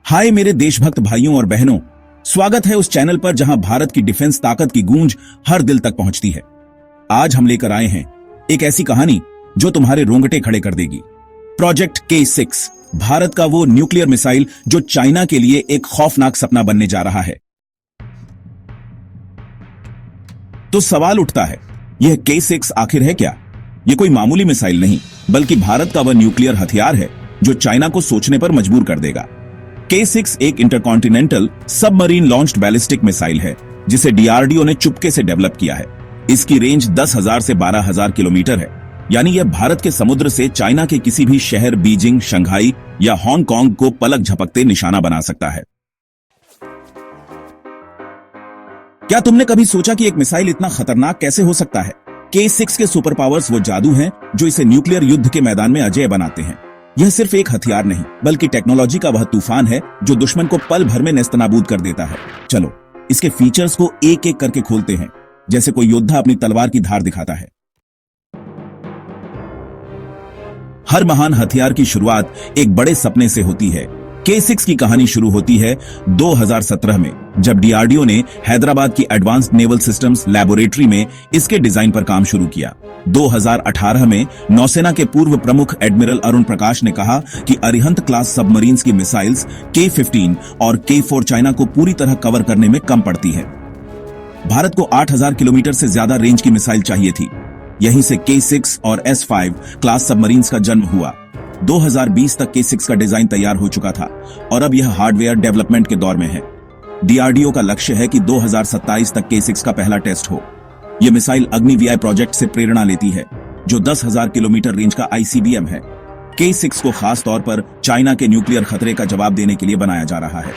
हाय मेरे देशभक्त भाइयों और बहनों, स्वागत है उस चैनल पर जहां भारत की डिफेंस ताकत की गूंज हर दिल तक पहुंचती है। आज हम लेकर आए हैं एक ऐसी कहानी जो तुम्हारे रोंगटे खड़े कर देगी। प्रोजेक्ट K6, भारत का वो न्यूक्लियर मिसाइल जो चाइना के लिए एक खौफनाक सपना बनने जा रहा है। तो सवाल उठता है, यह K6 आखिर है क्या? यह कोई मामूली मिसाइल नहीं, बल्कि भारत का वह न्यूक्लियर हथियार है जो चाइना को सोचने पर मजबूर कर देगा। K6 एक intercontinental submarine launched ballistic missile है जिसे DRDO ने चुपके से डेवलप किया है। इसकी रेंज 10,000 से 12,000 किलोमीटर है, यानी यह भारत के समुद्र से चाइना के किसी भी शहर, बीजिंग, शंघाई या हांगकांग को पलक झपकते निशाना बना सकता है। क्या तुमने कभी सोचा कि एक मिसाइल इतना खतरनाक कैसे हो सकता है? K6 के सुपर पावर्स वो जादू हैं जो इसे न्यूक्लियर युद्ध के मैदान में अजेय बनाते हैं। यह सिर्फ एक हथियार नहीं, बल्कि टेक्नोलॉजी का वह तूफान है जो दुश्मन को पल भर में नेस्तनाबूद कर देता है। चलो इसके फीचर्स को एक एक करके खोलते हैं, जैसे कोई योद्धा अपनी तलवार की धार दिखाता है। हर महान हथियार की शुरुआत एक बड़े सपने से होती है। K6 की कहानी शुरू होती है 2017 में, जब DRDO ने हैदराबाद की एडवांस्ड नेवल सिस्टम्स लैबोरेटरी में इसके डिजाइन पर काम शुरू किया। 2018 में नौसेना के पूर्व प्रमुख एडमिरल अरुण प्रकाश ने कहा कि अरिहंत क्लास सबमरीन्स की मिसाइल्स K15 और K4 चाइना को पूरी तरह कवर करने में कम पड़ती है। भारत को 8,000 किलोमीटर से ज्यादा रेंज की मिसाइल चाहिए थी। यहीं से K6 और S5 क्लास सबमरीन्स का जन्म हुआ। 2020 तक K6 का डिजाइन तैयार हो चुका था और अब यह हार्डवेयर डेवलपमेंट के दौर में है। DRDO का लक्ष्य है कि 2027 तक K6 का पहला टेस्ट हो। यह मिसाइल अग्निवीर प्रोजेक्ट से प्रेरणा लेती है, जो 10,000 किलोमीटर रेंज का ICBM है। K6 को खास तौर पर चाइना के न्यूक्लियर खतरे का जवाब देने के लिए बनाया जा रहा है।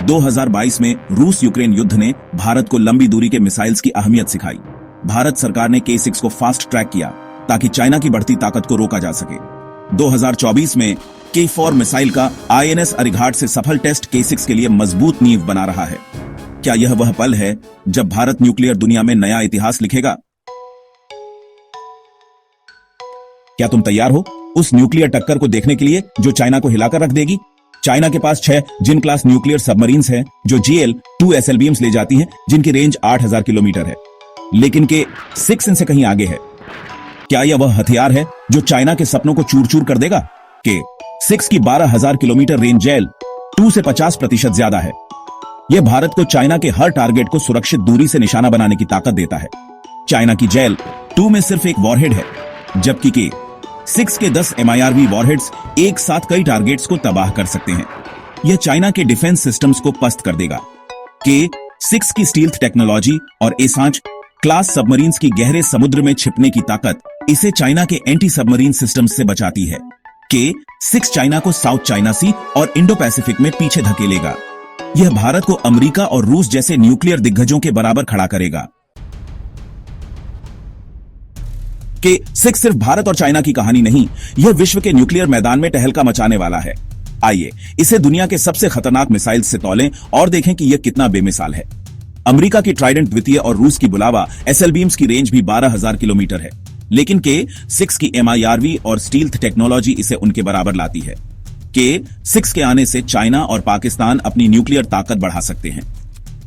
2022 में रूस यूक्रेन युद्ध ने भारत को लंबी दूरी के मिसाइल्स की अहमियत सिखाई। भारत सरकार ने K6 को फास्ट ट्रैक किया ताकि चाइना की बढ़ती ताकत को रोका जा सके। 2024 में K4 मिसाइल का INS अरिघाट से सफल टेस्ट K6 के लिए मजबूत नींव बना रहा है। क्या यह वह पल है जब भारत न्यूक्लियर दुनिया में नया इतिहास लिखेगा? क्या तुम तैयार हो उस न्यूक्लियर टक्कर को देखने के लिए जो चाइना को हिलाकर रख देगी? चाइना के पास 6 जिन क्लास न्यूक्लियर सबमरीन्स हैं जो GL-2 SLBMs ले जाती हैं, जिनकी रेंज 8,000 किलोमीटर है, लेकिन K6 इनसे कहीं आगे है। क्या यह वह हथियार है जो चाइना के सपनों को चूर चूर कर देगा? K6 की 12,000 किलोमीटर रेंज GL-2 से 50% ज्यादा है। यह भारत को चाइना के हर टारगेट को सुरक्षित दूरी से निशाना बनाने की ताकत देता है। चाइना की GL-2 में सिर्फ एक वॉरहेड है, जबकि K6 के 10 MIRV वॉरहेड्स एक साथ कई टारगेट्स को तबाह कर सकते हैं। यह चाइना के डिफेंस सिस्टम्स को पस्त कर देगा। K6 की स्टील्थ टेक्नोलॉजी और एसांच क्लास सबमरीन्स की गहरे समुद्र में छिपने की ताकत इसे चाइना के एंटी सबमरीन सिस्टम्स से बचाती है। K6 चाइना को साउथ चाइना सी और इंडो पैसिफिक में पीछे धकेलेगा। यह भारत को अमेरिका और रूस जैसे न्यूक्लियर दिग्गजों के बराबर खड़ा करेगा। K6 सिर्फ भारत और चाइना की कहानी नहीं, यह विश्व के न्यूक्लियर मैदान में तहलका मचाने वाला है। आइए इसे दुनिया के सबसे खतरनाक मिसाइल से तौलें और देखें कि यह कितना बेमिसाल है। अमेरिका की ट्राइडेंट द्वितीय और रूस की बुलावा SLBMs की रेंज भी 12,000 किलोमीटर है, लेकिन K6 की MIRV और स्टील्थ टेक्नोलॉजी इसे उनके बराबर लाती है। K6 के आने से चाइना और पाकिस्तान अपनी न्यूक्लियर ताकत बढ़ा सकते हैं,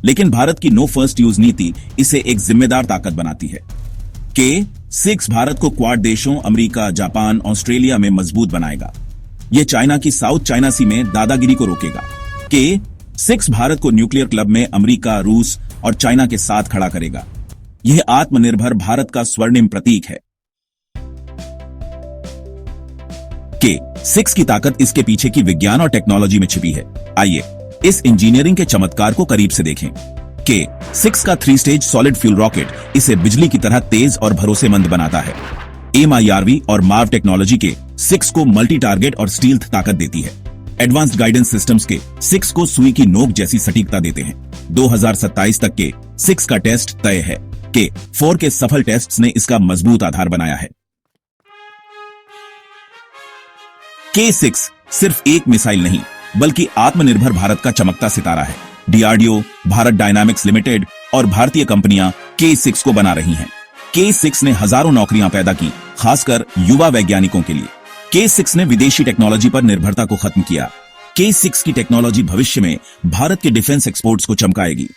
लेकिन भारत की नो फर्स्ट यूज नीति इसे एक जिम्मेदार ताकत बनाती है। K6 भारत को क्वाड देशों अमेरिका, जापान, ऑस्ट्रेलिया में मजबूत बनाएगा। यह चाइना की साउथ चाइना सी में दादागिरी को रोकेगा। K6 भारत को न्यूक्लियर क्लब में अमेरिका, रूस और चाइना के साथ खड़ा करेगा। यह आत्मनिर्भर भारत का स्वर्णिम प्रतीक है। K6 की ताकत इसके पीछे की विज्ञान और टेक्नोलॉजी में छिपी है। आइए इस इंजीनियरिंग के चमत्कार को करीब से देखें। K6 का 3 स्टेज सॉलिड फ्यूल रॉकेट इसे बिजली की तरह तेज और भरोसेमंद बनाता है। MIRV और MARV टेक्नोलॉजी K6 को मल्टी टारगेट और स्टील्थ ताकत देती है। एडवांस्ड गाइडेंस सिस्टम्स K6 को सुई की नोक जैसी सटीकता देते हैं। 2027 तक K6 का टेस्ट तय है। K4 के सफल टेस्ट्स ने इसका मजबूत आधार बनाया है। K6 सिर्फ एक मिसाइल नहीं, बल्कि आत्मनिर्भर भारत का चमकता सितारा है। DRDO, भारत डायनामिक्स लिमिटेड और भारतीय कंपनियां K6 को बना रही हैं। K6 ने हजारों नौकरियां पैदा की, खासकर युवा वैज्ञानिकों के लिए। K6 ने विदेशी टेक्नोलॉजी पर निर्भरता को खत्म किया। K6 की टेक्नोलॉजी भविष्य में भारत के डिफेंस एक्सपोर्ट्स को चमकाएगी।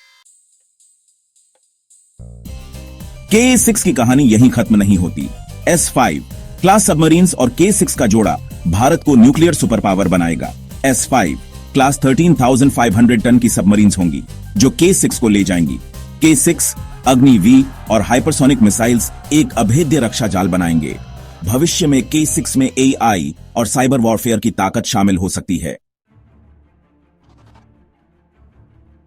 K6 की कहानी यहीं खत्म नहीं होती। S5 क्लास सबमरीन्स और K6 का जोड़ा भारत को न्यूक्लियर सुपर पावर बनाएगा। S5 क्लास 13,500 टन की सबमरीन्स होंगी जो K6 को ले जाएंगी। K6 अग्नि V और हाइपरसोनिक मिसाइल्स एक अभेद्य रक्षा जाल बनाएंगे। भविष्य में K6 में AI और साइबर वॉरफेयर की ताकत शामिल हो सकती है।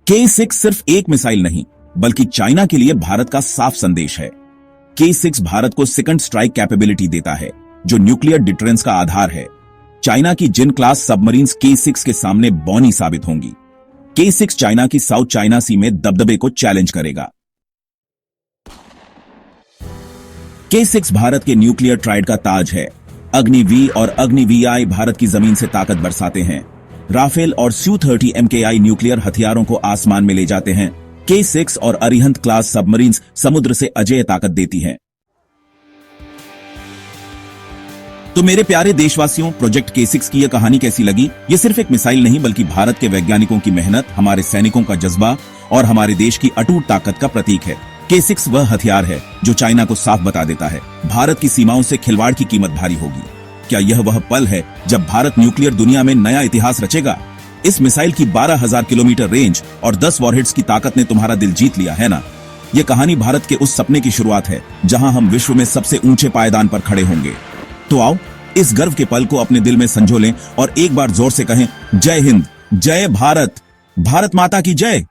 K6 सिर्फ एक मिसाइल नहीं बल्कि चाइना के लिए भारत का साफ संदेश है। K6 भारत को सेकंड स्ट्राइक कैपेबिलिटी देता है जो न्यूक्लियर डिटरेंस का आधार है। चाइना की जिन क्लास सबमरीन्स K6 के सामने बौनी साबित होंगी। K6 चाइना की साउथ चाइना सी में दबदबे को चैलेंज करेगा। K6 भारत के न्यूक्लियर ट्राइड का ताज है। अग्नि V और अग्नि VI भारत की जमीन से ताकत बरसाते हैं। राफेल और Su-30 MKI न्यूक्लियर हथियारों को आसमान में ले जाते हैं। K6 और अरिहंत क्लास सबमरीन्स समुद्र से अजेय ताकत देती हैं। तो मेरे प्यारे देशवासियों, प्रोजेक्ट K6 की यह कहानी कैसी लगी? ये सिर्फ एक मिसाइल नहीं बल्कि भारत के वैज्ञानिकों की मेहनत, हमारे सैनिकों का जज्बा और हमारे देश की अटूट ताकत का प्रतीक है। K6 वह हथियार है जो चाइना को साफ बता देता है, भारत की सीमाओं से खिलवाड़ की कीमत भारी होगी। क्या यह वह पल है जब भारत न्यूक्लियर दुनिया में नया इतिहास रचेगा? इस मिसाइल की 12,000 किलोमीटर रेंज और 10 वॉरहेड्स की ताकत ने तुम्हारा दिल जीत लिया है ना? यह कहानी भारत के उस सपने की शुरुआत है जहां हम विश्व में सबसे ऊंचे पायदान पर खड़े होंगे। तो आओ इस गर्व के पल को अपने दिल में संजो लें और एक बार जोर से कहें, जय हिंद, जय भारत, भारत माता की जय।